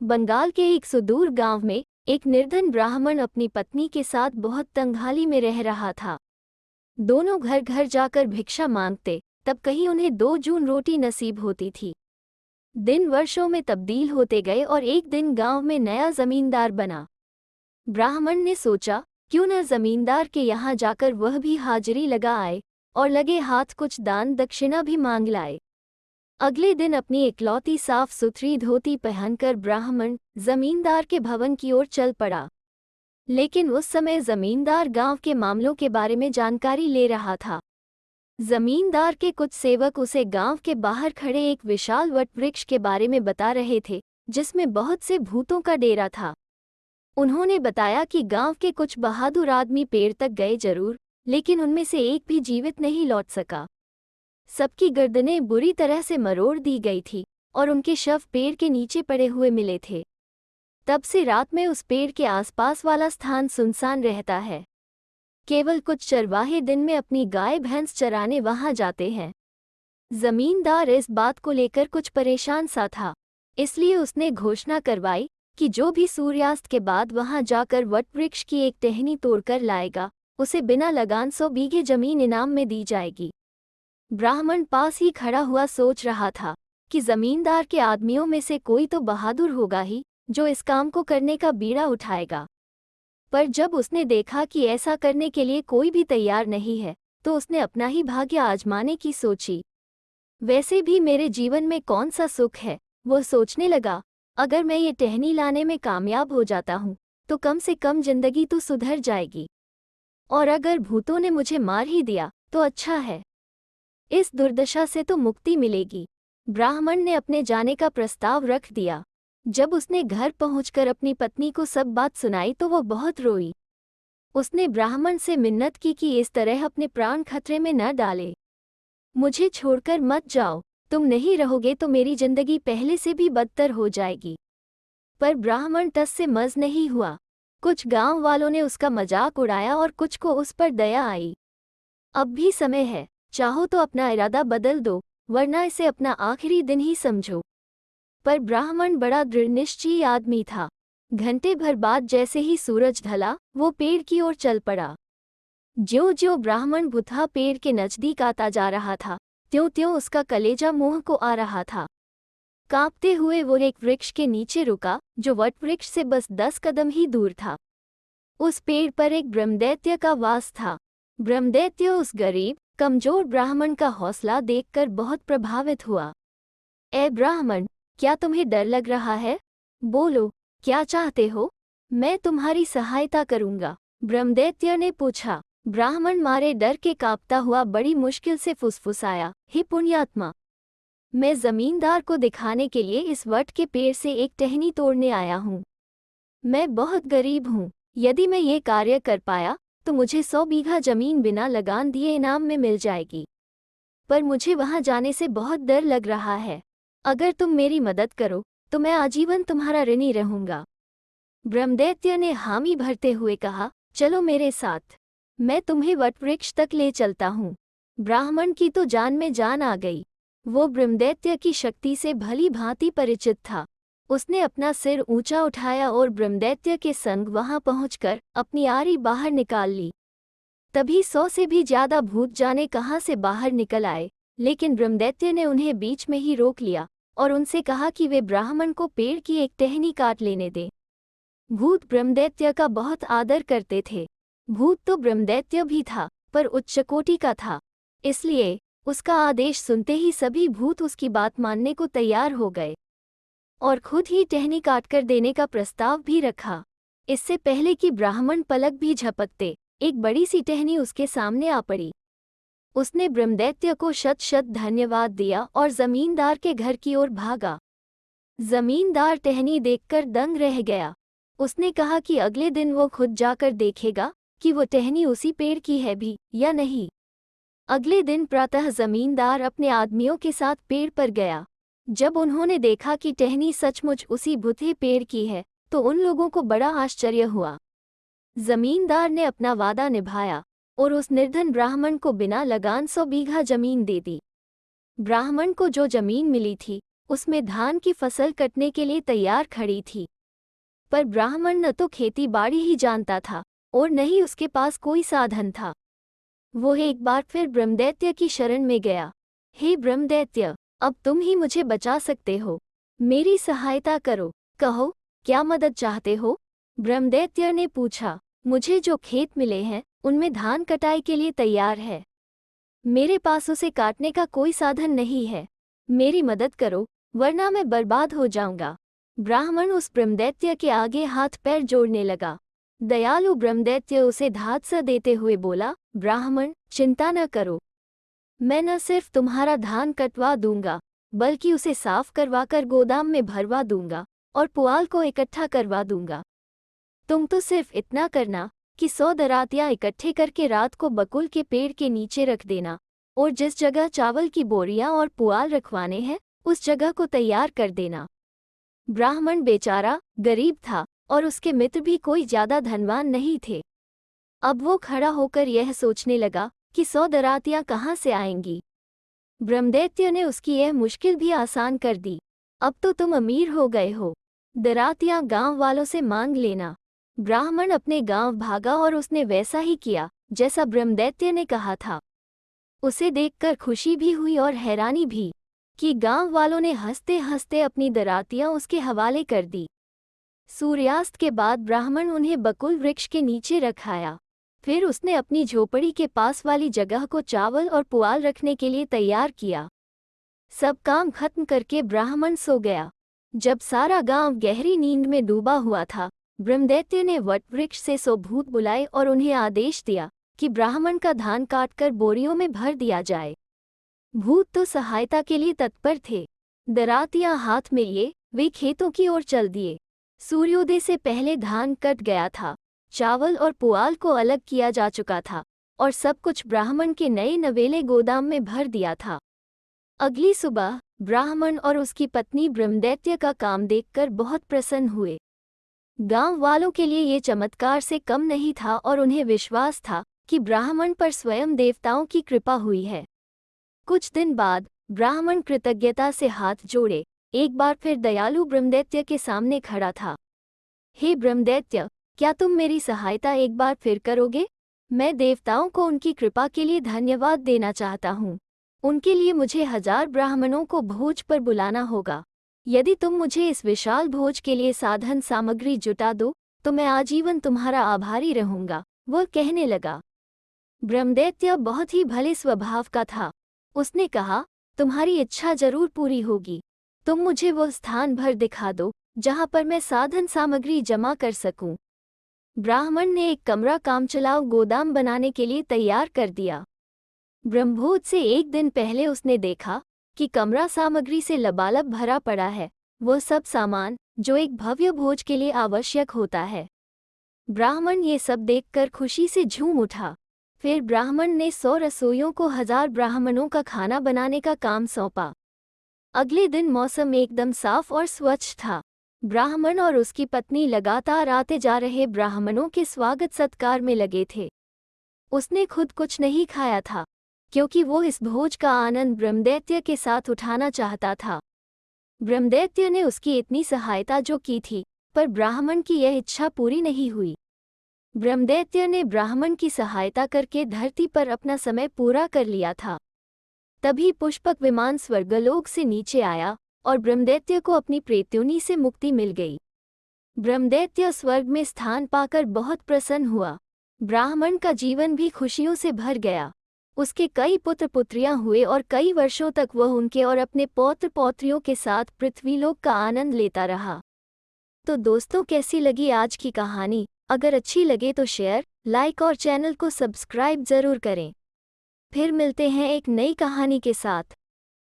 बंगाल के एक सुदूर गांव में एक निर्धन ब्राह्मण अपनी पत्नी के साथ बहुत तंगहाली में रह रहा था। दोनों घर घर जाकर भिक्षा मांगते, तब कहीं उन्हें 2 जून रोटी नसीब होती थी। दिन वर्षों में तब्दील होते गए और एक दिन गांव में नया जमींदार बना। ब्राह्मण ने सोचा, क्यों न जमींदार के यहाँ जाकर वह भी हाजिरी लगा आए और लगे हाथ कुछ दान दक्षिणा भी मांग लाए। अगले दिन अपनी इकलौती साफ सुथरी धोती पहनकर ब्राह्मण जमींदार के भवन की ओर चल पड़ा। लेकिन उस समय जमींदार गांव के मामलों के बारे में जानकारी ले रहा था। जमींदार के कुछ सेवक उसे गांव के बाहर खड़े एक विशाल वटवृक्ष के बारे में बता रहे थे, जिसमें बहुत से भूतों का डेरा था। उन्होंने बताया कि गांव के कुछ बहादुर आदमी पेड़ तक गए जरूर, लेकिन उनमें से एक भी जीवित नहीं लौट सका। सबकी गर्दनें बुरी तरह से मरोड़ दी गई थी और उनके शव पेड़ के नीचे पड़े हुए मिले थे। तब से रात में उस पेड़ के आसपास वाला स्थान सुनसान रहता है। केवल कुछ चरवाहे दिन में अपनी गाय भैंस चराने वहां जाते हैं। जमींदार इस बात को लेकर कुछ परेशान सा था, इसलिए उसने घोषणा करवाई कि जो भी सूर्यास्त के बाद वहां जाकर वटवृक्ष की एक टहनी तोड़कर लाएगा, उसे बिना लगान 100 बीघे जमीन इनाम में दी जाएगी। ब्राह्मण पास ही खड़ा हुआ सोच रहा था कि जमींदार के आदमियों में से कोई तो बहादुर होगा ही, जो इस काम को करने का बीड़ा उठाएगा। पर जब उसने देखा कि ऐसा करने के लिए कोई भी तैयार नहीं है, तो उसने अपना ही भाग्य आजमाने की सोची। वैसे भी मेरे जीवन में कौन सा सुख है, वो सोचने लगा। अगर मैं ये टहनी लाने में कामयाब हो जाता हूँ, तो कम से कम जिंदगी तो सुधर जाएगी, और अगर भूतों ने मुझे मार ही दिया तो अच्छा है। इस दुर्दशा से तो मुक्ति मिलेगी। ब्राह्मण ने अपने जाने का प्रस्ताव रख दिया। जब उसने घर पहुंचकर अपनी पत्नी को सब बात सुनाई तो वो बहुत रोई। उसने ब्राह्मण से मिन्नत की कि इस तरह अपने प्राण खतरे में न डाले। मुझे छोड़कर मत जाओ, तुम नहीं रहोगे तो मेरी जिंदगी पहले से भी बदतर हो जाएगी। पर ब्राह्मण टस से मज नहीं हुआ। कुछ गांव वालों ने उसका मजाक उड़ाया और कुछ को उस पर दया आई। अब भी समय है, चाहो तो अपना इरादा बदल दो, वरना इसे अपना आखिरी दिन ही समझो। पर ब्राह्मण बड़ा दृढ़निश्चयी आदमी था। घंटे भर बाद जैसे ही सूरज ढला, वो पेड़ की ओर चल पड़ा। ज्यों-ज्यों ब्राह्मण बुद्धा पेड़ के नजदीक आता जा रहा था, त्यों-त्यों उसका कलेजा मुंह को आ रहा था। कांपते हुए वो एक वृक्ष के नीचे रुका, जो वटवृक्ष से बस 10 कदम ही दूर था। उस पेड़ पर एक ब्रह्मदैत्य का वास था। ब्रह्मदैत्य उस गरीब कमजोर ब्राह्मण का हौसला देखकर बहुत प्रभावित हुआ। ए ब्राह्मण, क्या तुम्हें डर लग रहा है? बोलो, क्या चाहते हो? मैं तुम्हारी सहायता करूंगा, ब्रह्मदैत्य ने पूछा। ब्राह्मण मारे डर के कांपता हुआ बड़ी मुश्किल से फुसफुसाया, हे पुण्यात्मा, मैं जमींदार को दिखाने के लिए इस वट के पेड़ से एक टहनी तोड़ने आया हूँ। मैं बहुत गरीब हूँ। यदि मैं ये कार्य कर पाया तो मुझे 100 बीघा जमीन बिना लगान दिए इनाम में मिल जाएगी। पर मुझे वहां जाने से बहुत डर लग रहा है। अगर तुम मेरी मदद करो तो मैं आजीवन तुम्हारा ऋणी रहूंगा। ब्रह्मदैत्य ने हामी भरते हुए कहा, चलो मेरे साथ, मैं तुम्हें वटवृक्ष तक ले चलता हूँ। ब्राह्मण की तो जान में जान आ गई। वो ब्रह्मदैत्य की शक्ति से भली भांति परिचित था। उसने अपना सिर ऊंचा उठाया और ब्रह्मदैत्य के संग वहां पहुंचकर अपनी आरी बाहर निकाल ली। तभी 100 से भी ज्यादा भूत जाने कहां से बाहर निकल आए, लेकिन ब्रह्मदैत्य ने उन्हें बीच में ही रोक लिया और उनसे कहा कि वे ब्राह्मण को पेड़ की एक टहनी काट लेने दें। भूत ब्रह्मदैत्य का बहुत आदर करते थे। भूत तो ब्रह्मदैत्य भी था, पर उच्च कोटि का था, इसलिए उसका आदेश सुनते ही सभी भूत उसकी बात मानने को तैयार हो गए और खुद ही टहनी काटकर देने का प्रस्ताव भी रखा। इससे पहले कि ब्राह्मण पलक भी झपकते, एक बड़ी सी टहनी उसके सामने आ पड़ी। उसने ब्रह्मदैत्य को शत शत धन्यवाद दिया और जमींदार के घर की ओर भागा। जमींदार टहनी देखकर दंग रह गया। उसने कहा कि अगले दिन वो खुद जाकर देखेगा कि वो टहनी उसी पेड़ की है भी या नहीं। अगले दिन प्रातः जमींदार अपने आदमियों के साथ पेड़ पर गया। जब उन्होंने देखा कि टहनी सचमुच उसी बुते पेड़ की है, तो उन लोगों को बड़ा आश्चर्य हुआ। जमींदार ने अपना वादा निभाया और उस निर्धन ब्राह्मण को बिना लगान 100 बीघा जमीन दे दी। ब्राह्मण को जो जमीन मिली थी उसमें धान की फसल कटने के लिए तैयार खड़ी थी। पर ब्राह्मण न तो खेती बाड़ी ही जानता था और न ही उसके पास कोई साधन था। वो एक बार फिर ब्रह्मदैत्य की शरण में गया। हे ब्रह्मदैत्य, अब तुम ही मुझे बचा सकते हो, मेरी सहायता करो, कहो क्या मदद चाहते हो? ब्रह्मदैत्य ने पूछा। मुझे जो खेत मिले हैं उनमें धान कटाई के लिए तैयार है। मेरे पास उसे काटने का कोई साधन नहीं है। मेरी मदद करो वरना मैं बर्बाद हो जाऊंगा। ब्राह्मण उस ब्रह्मदैत्य के आगे हाथ पैर जोड़ने लगा। दयालु ब्रह्मदैत्य उसे धातसा देते हुए बोला, ब्राह्मण चिंता न करो, मैं न सिर्फ तुम्हारा धान कटवा दूंगा बल्कि उसे साफ करवाकर गोदाम में भरवा दूंगा और पुआल को इकट्ठा करवा दूंगा। तुम तो सिर्फ इतना करना कि 100 दरातियां इकट्ठे करके रात को बकुल के पेड़ के नीचे रख देना और जिस जगह चावल की बोरियां और पुआल रखवाने हैं उस जगह को तैयार कर देना। ब्राह्मण बेचारा गरीब था और उसके मित्र भी कोई ज्यादा धनवान नहीं थे। अब वो खड़ा होकर यह सोचने लगा कि 100 दरातियां कहाँ से आएंगी। ब्रह्मदैत्य ने उसकी यह मुश्किल भी आसान कर दी। अब तो तुम अमीर हो गए हो, दरातियां गांव वालों से मांग लेना। ब्राह्मण अपने गांव भागा और उसने वैसा ही किया जैसा ब्रह्मदैत्य ने कहा था। उसे देखकर खुशी भी हुई और हैरानी भी कि गांव वालों ने हंसते हंसते अपनी दरातियां उसके हवाले कर दी। सूर्यास्त के बाद ब्राह्मण उन्हें बकुल वृक्ष के नीचे रखाया। फिर उसने अपनी झोपड़ी के पास वाली जगह को चावल और पुआल रखने के लिए तैयार किया। सब काम खत्म करके ब्राह्मण सो गया। जब सारा गांव गहरी नींद में डूबा हुआ था, ब्रह्मदैत्य ने वट वृक्ष से 100 भूत बुलाए और उन्हें आदेश दिया कि ब्राह्मण का धान काटकर बोरियों में भर दिया जाए। भूत तो सहायता के लिए तत्पर थे। दरातियां हाथ में लिए वे खेतों की ओर चल दिए। सूर्योदय से पहले धान कट गया था, चावल और पुआल को अलग किया जा चुका था और सब कुछ ब्राह्मण के नए नवेले गोदाम में भर दिया था। अगली सुबह ब्राह्मण और उसकी पत्नी ब्रह्मदैत्य का काम देखकर बहुत प्रसन्न हुए। गांव वालों के लिए ये चमत्कार से कम नहीं था और उन्हें विश्वास था कि ब्राह्मण पर स्वयं देवताओं की कृपा हुई है। कुछ दिन बाद ब्राह्मण कृतज्ञता से हाथ जोड़े एक बार फिर दयालु ब्रह्मदैत्य के सामने खड़ा था। हे ब्रह्मदैत्य, क्या तुम मेरी सहायता एक बार फिर करोगे? मैं देवताओं को उनकी कृपा के लिए धन्यवाद देना चाहता हूँ। उनके लिए मुझे 1000 ब्राह्मणों को भोज पर बुलाना होगा। यदि तुम मुझे इस विशाल भोज के लिए साधन सामग्री जुटा दो तो मैं आजीवन तुम्हारा आभारी रहूंगा, वह कहने लगा। ब्रह्मदैत्य बहुत ही भले स्वभाव का था। उसने कहा, तुम्हारी इच्छा जरूर पूरी होगी। तुम मुझे वो स्थान भर दिखा दो जहां पर मैं साधन सामग्री जमा कर सकूं। ब्राह्मण ने एक कमरा कामचलाऊ गोदाम बनाने के लिए तैयार कर दिया। ब्रह्मभोज से एक दिन पहले उसने देखा कि कमरा सामग्री से लबालब भरा पड़ा है, वो सब सामान जो एक भव्य भोज के लिए आवश्यक होता है। ब्राह्मण ये सब देखकर खुशी से झूम उठा। फिर ब्राह्मण ने 100 रसोइयों को 1000 ब्राह्मणों का खाना बनाने का काम सौंपा। अगले दिन मौसम एकदम साफ और स्वच्छ था। ब्राह्मण और उसकी पत्नी लगातार आते जा रहे ब्राह्मणों के स्वागत सत्कार में लगे थे। उसने खुद कुछ नहीं खाया था क्योंकि वो इस भोज का आनंद ब्रह्मदैत्य के साथ उठाना चाहता था। ब्रह्मदैत्य ने उसकी इतनी सहायता जो की थी, पर ब्राह्मण की यह इच्छा पूरी नहीं हुई। ब्रह्मदैत्य ने ब्राह्मण की सहायता करके धरती पर अपना समय पूरा कर लिया था। तभी पुष्पक विमान स्वर्गलोक से नीचे आया और ब्रह्मदैत्य को अपनी प्रेत्योनि से मुक्ति मिल गई। ब्रह्मदैत्य स्वर्ग में स्थान पाकर बहुत प्रसन्न हुआ। ब्राह्मण का जीवन भी खुशियों से भर गया। उसके कई पुत्र पुत्रियां हुए और कई वर्षों तक वह उनके और अपने पौत्र पौत्रियों के साथ पृथ्वीलोक का आनंद लेता रहा। तो दोस्तों, कैसी लगी आज की कहानी? अगर अच्छी लगे तो शेयर, लाइक और चैनल को सब्सक्राइब जरूर करें। फिर मिलते हैं एक नई कहानी के साथ।